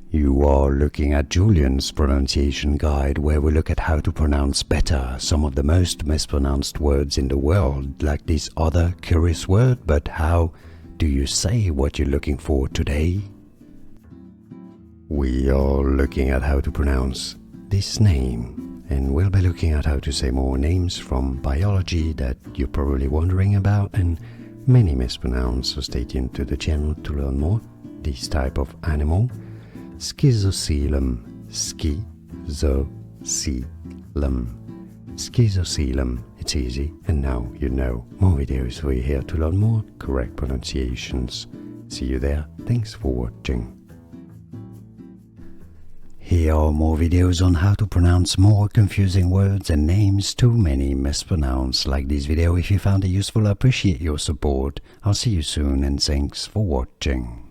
You are looking at Julian's pronunciation guide, where we look at how to pronounce better some of the most mispronounced words in the world, like this other curious word. But how do you say what you're looking for today? We are looking at how to pronounce this name, and we'll be looking at how to say more names from biology that you're probably wondering about and many mispronounce, so stay tuned to the channel to learn more. This type of animal, Schizocoelom, Schizocoelom, Schizocoelom, it's easy, and now you know. More videos for you here to learn more correct pronunciations. See you there, thanks for watching. Here are more videos on how to pronounce more confusing words and names too many mispronounced. Like this video if you found it useful. I appreciate your support. I'll see you soon and thanks for watching.